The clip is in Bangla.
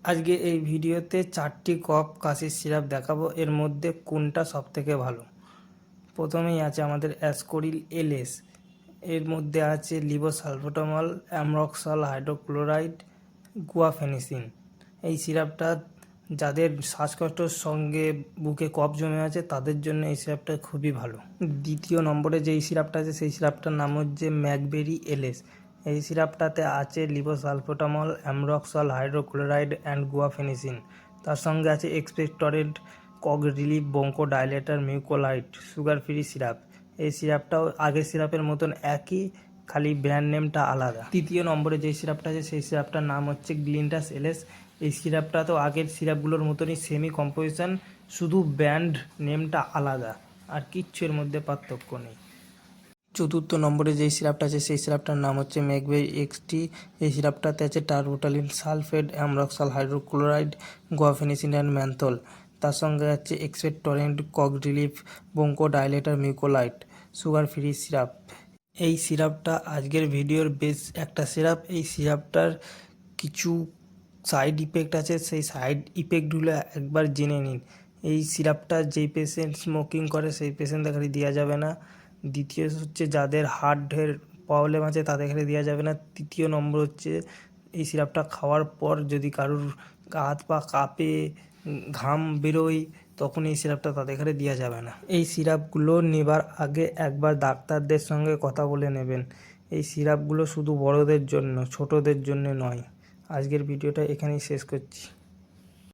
আজকে এই ভিডিওতে 4টি কফ কাশির সিরাপ দেখাবো। এর মধ্যে কোনটা সবথেকে ভালো। প্রথমেই আছে আমাদের অ্যাসকোরিল এলএস। এর মধ্যে আছে লিভোসালবুটামল, অ্যামরক্সল হাইড্রোক্লোরাইড, গুয়াফেনিসিন। এই সিরাপটা যাদের শ্বাসকষ্টের সঙ্গে বুকে কফ জমে আছে তাদের জন্য এই সিরাপটা খুবই ভালো। দ্বিতীয় নম্বরে যেই সিরাপটা আছে সেই সিরাপটার নাম হচ্ছে ম্যাকবেরি এলএস। এই সিরাপটাতে আছে লিভোসালবুটামল, অ্যামরক্সল হাইড্রোক্লোরাইড অ্যান্ড গুয়াফেনিসিন। তার সঙ্গে আছে expectorant, cough relief, bronchodilator, mucolytic, sugar free syrup. এই সিরাপটাও আগের সিরাপের মতন একই, খালি ব্র্যান্ড নেমটা আলাদা। তৃতীয় নম্বরে যে সিরাপটা আছে সেই সিরাপটার নাম হচ্ছে গ্লিনটাস এলএস। এই সিরাপটা তো আগের সিরাপগুলোর মতনই সেমি কম্পোজিশন, শুধু ব্র্যান্ড নেমটা আলাদা, আর কিচ্ছু এর মধ্যে পার্থক্য নেই। চতুর্থ নম্বরে যেই সিরাপটা আছে সেই সিরাপটার নাম হচ্ছে ম্যাকবেরি এক্সটি। এই সিরাপটাতে আছে terbutaline sulphate, ambroxol hydrochloride, guaifenesin and menthol. তার সঙ্গে আছে expectorant, cough relief, bronchodilator, mucolytic, sugar free syrup. এই সিরাপটা আজকের ভিডিওর বেশ একটা সিরাপ। এই সিরাপটার কিছু সাইড ইফেক্ট আছে, সেই সাইড ইফেক্টগুলো একবার জেনে নিন। এই সিরাপটা যেই পেশেন্ট স্মোকিং করে সেই পেশেন্টদের খালি দেওয়া যাবে না। দ্বিতীয় হচ্ছে যাদের হার্টের প্রবলেম আছে তাদের খালি দেওয়া যাবে না। তৃতীয় নম্বর হচ্ছে এই সিরাপটা খাওয়ার পর যদি কারুর হাত পা কাঁপে, ঘাম বেরোয়, তখন এই সিরাপটা তাদের ঘরে দেওয়া যাবে না। এই সিরাপগুলো নেবার আগে একবার ডাক্তারদের সঙ্গে কথা বলে নেবেন। এই সিরাপগুলো শুধু বড়দের জন্য, ছোটদের জন্য নয়। আজকের ভিডিওটা এখানেই শেষ করছি।